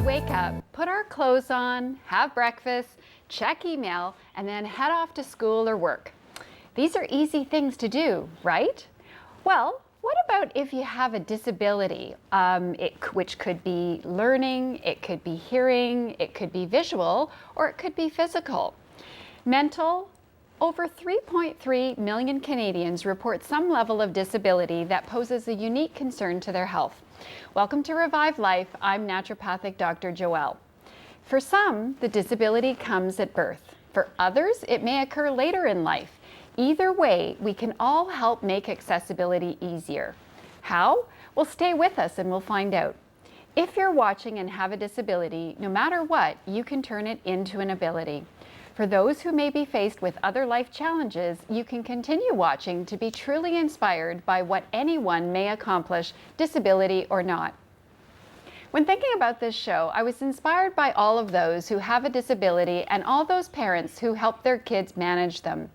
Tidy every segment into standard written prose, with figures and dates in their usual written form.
wake up, put our clothes on, have breakfast, check email, and then head off to school or work. These are easy things to do, right? Well, what about if you have a disability, which could be learning, it could be hearing, it could be visual, or it could be physical? Mental. Over 3.3 million Canadians report some level of disability that poses a unique concern to their health. Welcome to Revive Life. I'm naturopathic Dr. Joël. For some, the disability comes at birth. For others, it may occur later in life. Either way, we can all help make accessibility easier. How? Well, stay with us and we'll find out. If you're watching and have a disability, no matter what, you can turn it into an ability. For those who may be faced with other life challenges, you can continue watching to be truly inspired by what anyone may accomplish, disability or not. When thinking about this show, I was inspired by all of those who have a disability and all those parents who help their kids manage them.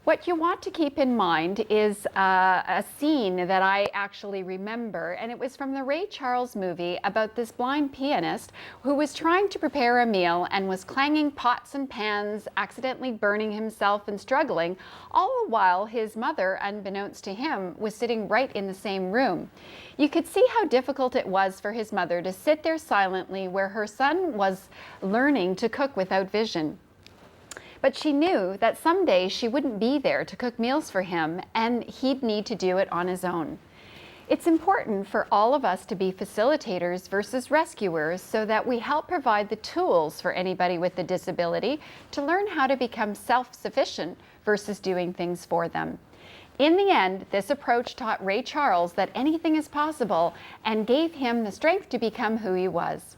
What you want to keep in mind is a scene that I actually remember, and it was from the Ray Charles movie about this blind pianist who was trying to prepare a meal and was clanging pots and pans, accidentally burning himself and struggling, all the while his mother, unbeknownst to him, was sitting right in the same room. You could see how difficult it was for his mother to sit there silently where her son was learning to cook without vision. But she knew that someday she wouldn't be there to cook meals for him and he'd need to do it on his own. It's important for all of us to be facilitators versus rescuers so that we help provide the tools for anybody with a disability to learn how to become self-sufficient versus doing things for them. In the end, this approach taught Ray Charles that anything is possible and gave him the strength to become who he was.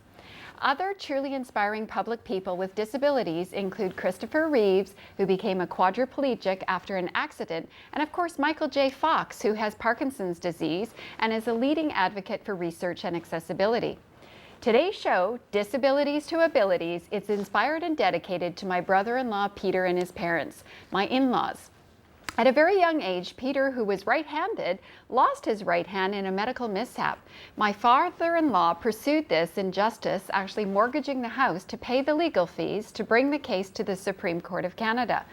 Other truly inspiring public people with disabilities include Christopher Reeves, who became a quadriplegic after an accident, and of course Michael J. Fox, who has Parkinson's disease and is a leading advocate for research and accessibility. Today's show, Disabilities to Abilities, is inspired and dedicated to my brother-in-law Peter and his parents, my in-laws. At a very young age, Peter, who was right-handed, lost his right hand in a medical mishap. My father-in-law pursued this injustice, actually mortgaging the house to pay the legal fees to bring the case to the Supreme Court of Canada.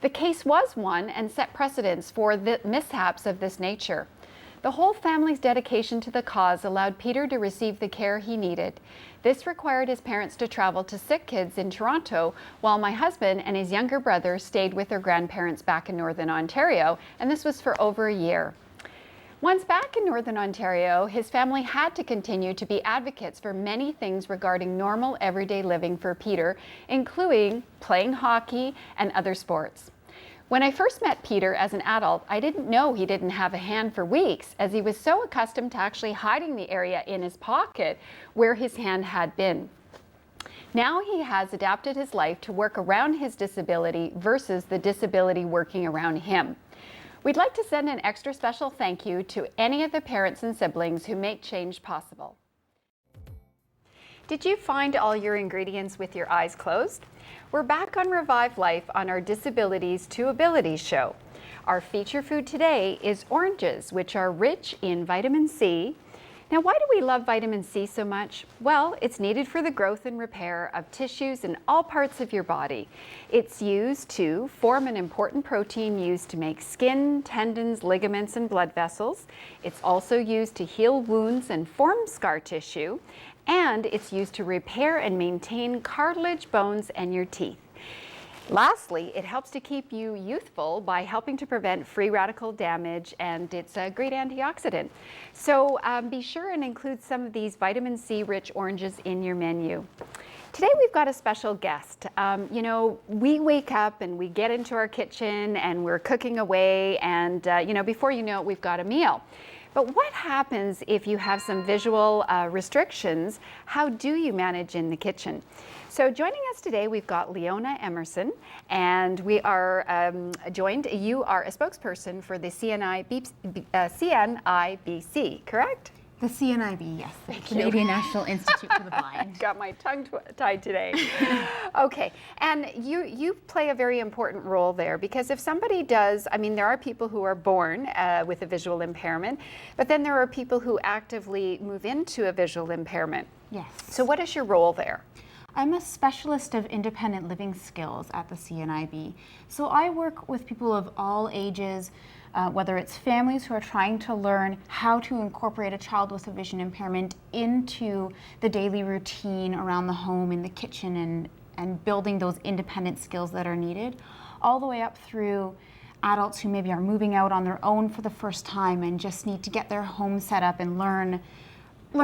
The case was won and set precedents for the mishaps of this nature. The whole family's dedication to the cause allowed Peter to receive the care he needed. This required his parents to travel to sick kids in Toronto, while my husband and his younger brother stayed with their grandparents back in Northern Ontario, and this was for over a year. Once back in Northern Ontario, his family had to continue to be advocates for many things regarding normal everyday living for Peter, including playing hockey and other sports. When I first met Peter as an adult, I didn't know he didn't have a hand for weeks, as he was so accustomed to actually hiding the area in his pocket where his hand had been. Now he has adapted his life to work around his disability versus the disability working around him. We'd like to send an extra special thank you to any of the parents and siblings who make change possible. Did you find all your ingredients with your eyes closed? We're back on Revive Life on our Disabilities to Abilities show. Our feature food today is oranges, which are rich in vitamin C. Now, why do we love vitamin C so much? Well, it's needed for the growth and repair of tissues in all parts of your body. It's used to form an important protein used to make skin, tendons, ligaments, and blood vessels. It's also used to heal wounds and form scar tissue. And it's used to repair and maintain cartilage, bones, and your teeth. Lastly, it helps to keep you youthful by helping to prevent free radical damage, and it's a great antioxidant. So be sure and include some of these vitamin C rich oranges in your menu. Today we've got a special guest. You know, we wake up and we get into our kitchen and we're cooking away, and you know, before you know it, we've got a meal. But what happens if you have some visual restrictions? How do you manage in the kitchen? So joining us today, we've got Leona Emerson, and we are joined. You are a spokesperson for the CNIBC, correct? The CNIB, yes, the Thank Canadian National Institute for the Blind. Got my tongue tied today. Okay, and you play a very important role there, because if somebody does, I mean, there are people who are born with a visual impairment, but then there are people who actively move into a visual impairment. Yes. So what is your role there? I'm a specialist of independent living skills at the CNIB. So I work with people of all ages, whether it's families who are trying to learn how to incorporate a child with a vision impairment into the daily routine around the home, in the kitchen, and building those independent skills that are needed, all the way up through adults who maybe are moving out on their own for the first time and just need to get their home set up and learn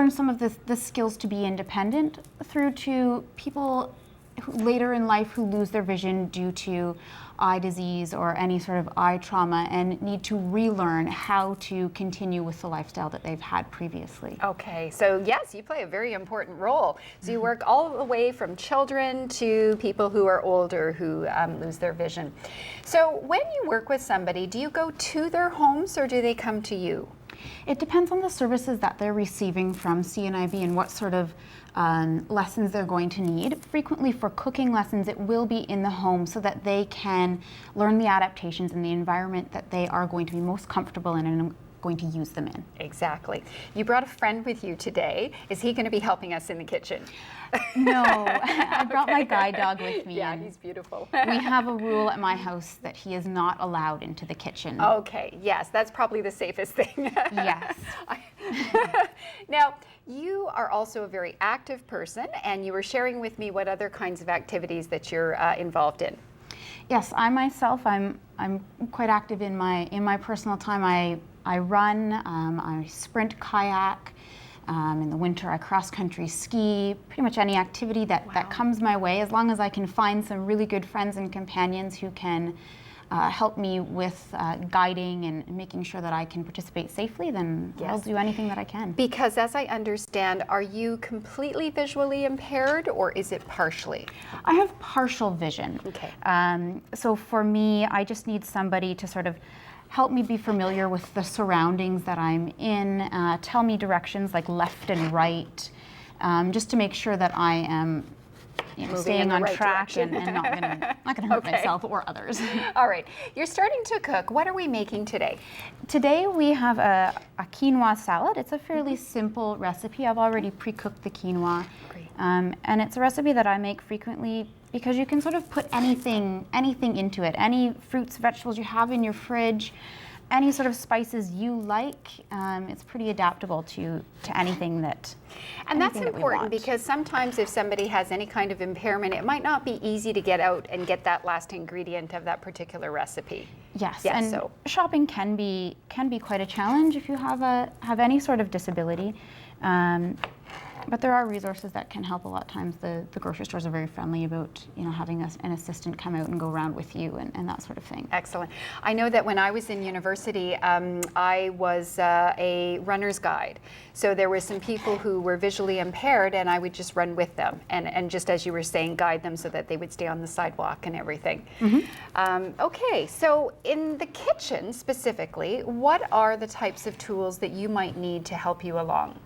some of the skills to be independent, through to people who, later in life, who lose their vision due to eye disease or any sort of eye trauma and need to relearn how to continue with the lifestyle that they've had previously. Okay, so yes, you play a very important role. So you work all the way from children to people who are older who lose their vision. So when you work with somebody, do you go to their homes or do they come to you? It depends on the services that they're receiving from CNIB and what sort of lessons they're going to need. Frequently for cooking lessons, it will be in the home so that they can learn the adaptations in the environment that they are going to be most comfortable in and going to use them in. Exactly. You brought a friend with you today. Is he going to be helping us in the kitchen? No, I brought my guide dog with me. Yeah, he's beautiful. We have a rule at my house that he is not allowed into the kitchen. Okay, yes, that's probably the safest thing. Yes. Now, you are also a very active person, and you were sharing with me what other kinds of activities that you're involved in. Yes, I myself, I'm quite active in my personal time. I run, I sprint kayak. In the winter, I cross-country ski. Pretty much any activity that comes my way, as long as I can find some really good friends and companions who can help me with guiding and making sure that I can participate safely, then I'll do anything that I can. Because as I understand, are you completely visually impaired or is it partially? I have partial vision. Okay. So for me, I just need somebody to sort of help me be familiar with the surroundings that I'm in, tell me directions like left and right, just to make sure that I am staying on track and not gonna hurt myself or others. All right, you're starting to cook. What are we making today? Today we have a quinoa salad. It's a fairly simple recipe. I've already pre-cooked the quinoa. Great. And it's a recipe that I make frequently because you can sort of put anything into it. Any fruits, vegetables you have in your fridge, any sort of spices you like. It's pretty adaptable to anything that. And that's important because sometimes if somebody has any kind of impairment, it might not be easy to get out and get that last ingredient of that particular recipe. Yes, and shopping can be quite a challenge if you have any sort of disability. But there are resources that can help. A lot of times the grocery stores are very friendly about having an assistant come out and go around with you and that sort of thing. Excellent. I know that when I was in university, I was a runner's guide. So there were some people who were visually impaired and I would just run with them and just as you were saying, guide them so that they would stay on the sidewalk and everything. Mm-hmm. Okay, so in the kitchen specifically, what are the types of tools that you might need to help you along?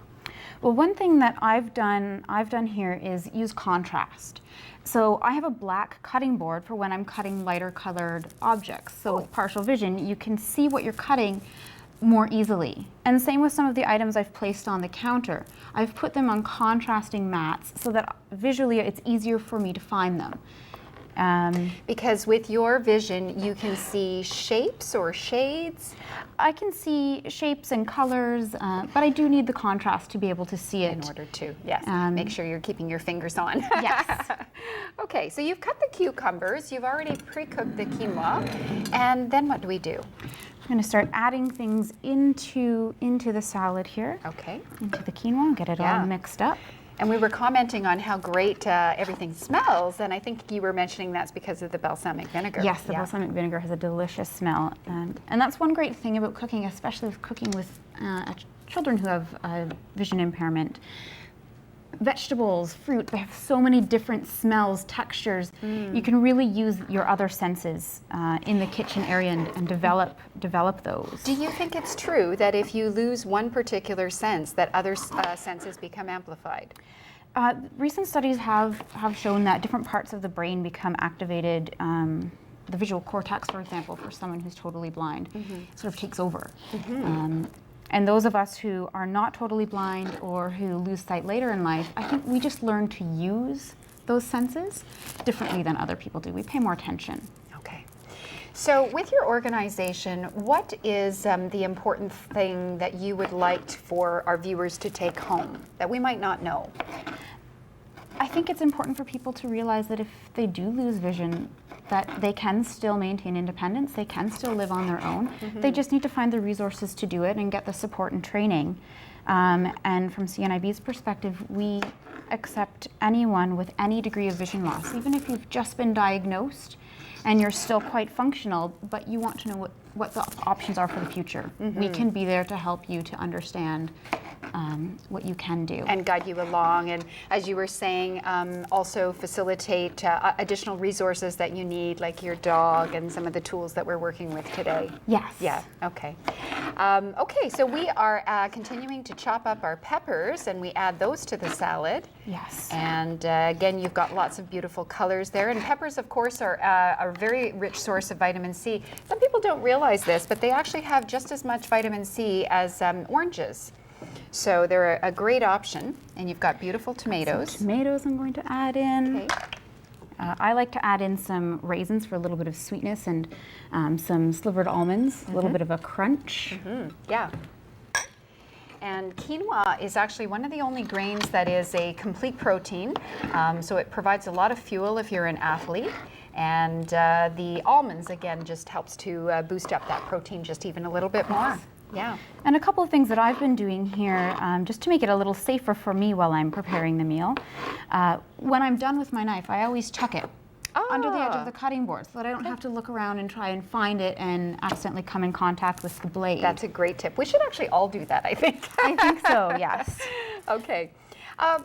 Well, one thing that I've done here is use contrast. So I have a black cutting board for when I'm cutting lighter colored objects. So with partial vision, you can see what you're cutting more easily. And same with some of the items I've placed on the counter. I've put them on contrasting mats so that visually it's easier for me to find them. Because with your vision, you can see shapes or shades? I can see shapes and colors, but I do need the contrast to be able to see it. In order to, yes. Make sure you're keeping your fingers on. Yes. Okay, so you've cut the cucumbers, you've already pre-cooked the quinoa, and then what do we do? I'm going to start adding things into the salad here. Okay. Into the quinoa, get it all mixed up. And we were commenting on how great everything smells, and I think you were mentioning that's because of the balsamic vinegar. Yes, the balsamic vinegar has a delicious smell. And that's one great thing about cooking, especially with cooking with children who have vision impairment. vegetables, fruit, they have so many different smells, textures. You can really use your other senses in the kitchen area and develop those. Do you think it's true that if you lose one particular sense, that other senses become amplified? Recent studies have shown that different parts of the brain become activated. The visual cortex, for example, for someone who's totally blind, sort of takes over. And those of us who are not totally blind or who lose sight later in life, I think we just learn to use those senses differently than other people do. We pay more attention. Okay. So with your organization, what is the important thing that you would like for our viewers to take home that we might not know? I think it's important for people to realize that if they do lose vision, that they can still maintain independence, they can still live on their own. They just need to find the resources to do it and get the support and training. And from CNIB's perspective, we accept anyone with any degree of vision loss, even if you've just been diagnosed and you're still quite functional, but you want to know what the options are for the future. We can be there to help you to understand what you can do. And guide you along, and as you were saying, also facilitate additional resources that you need, like your dog and some of the tools that we're working with today. Yes. Yeah, okay. Okay, so we are continuing to chop up our peppers, and we add those to the salad. Yes. And again, you've got lots of beautiful colors there, and peppers, of course, are a very rich source of vitamin C. Some people don't realize this, but they actually have just as much vitamin C as oranges. So they're a great option, and you've got beautiful tomatoes. Some tomatoes I'm going to add in. Okay. I like to add in some raisins for a little bit of sweetness and some slivered almonds, a little bit of a crunch. Yeah. And quinoa is actually one of the only grains that is a complete protein, so it provides a lot of fuel if you're an athlete. And the almonds, again, just helps to boost up that protein just even a little bit more. Yeah. And a couple of things that I've been doing here, just to make it a little safer for me while I'm preparing the meal. When I'm done with my knife, I always chuck it under the edge of the cutting board so that I don't have to look around and try and find it and accidentally come in contact with the blade. That's a great tip. We should actually all do that, I think. I think so, yes. Okay.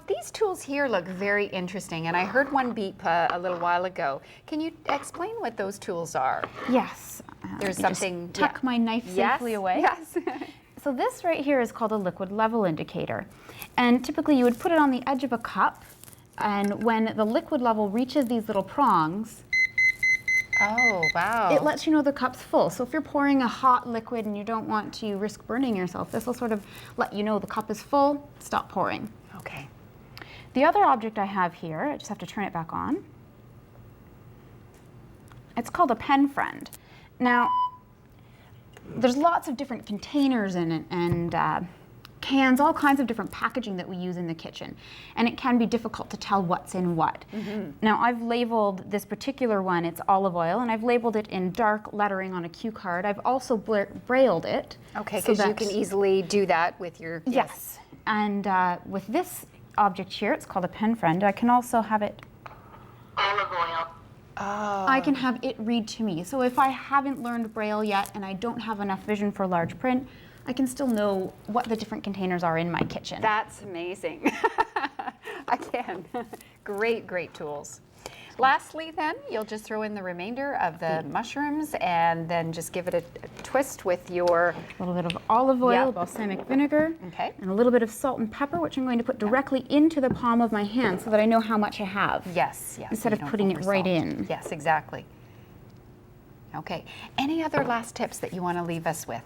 These tools here look very interesting, and I heard one beep a little while ago. Can you explain what those tools are? Yes. There's Let me something... just tuck my knife safely away. Yes. So this right here is called a liquid level indicator. And typically you would put it on the edge of a cup, and when the liquid level reaches these little prongs, Oh, wow. it lets you know the cup's full. So if you're pouring a hot liquid and you don't want to risk burning yourself, this will sort of let you know the cup is full, stop pouring. Okay. The other object I have here, I just have to turn it back on. It's called a pen friend. Now, there's lots of different containers in it and cans, all kinds of different packaging that we use in the kitchen. And it can be difficult to tell what's in what. Now, I've labeled this particular one, it's olive oil, and I've labeled it in dark lettering on a cue card. I've also brailled it. Okay, so because you can easily do that with your... Yes. And with this object here, it's called a pen friend. I can also have it... Olive oil. Oh. I can have it read to me. So if I haven't learned Braille yet and I don't have enough vision for large print, I can still know what the different containers are in my kitchen. That's amazing. Again, great, great tools. Lastly then, you'll just throw in the remainder of the mushrooms and then just give it a twist with your... A little bit of olive oil, Yep. balsamic vinegar, Okay. and a little bit of salt and pepper, which I'm going to put directly into the palm of my hand so that I know how much I have. Yes, yes. Instead you of don't putting it right oversalt. in. Yes, exactly. Okay. Any other last tips that you want to leave us with?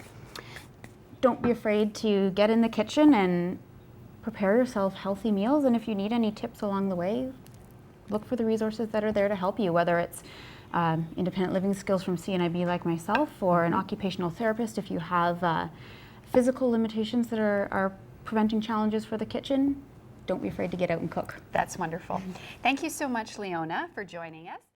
Don't be afraid to get in the kitchen and prepare yourself healthy meals, and if you need any tips along the way, look for the resources that are there to help you, whether it's independent living skills from CNIB like myself, or an occupational therapist if you have physical limitations that are preventing challenges for the kitchen. Don't be afraid to get out and cook. That's wonderful. Thank you so much, Leona, for joining us.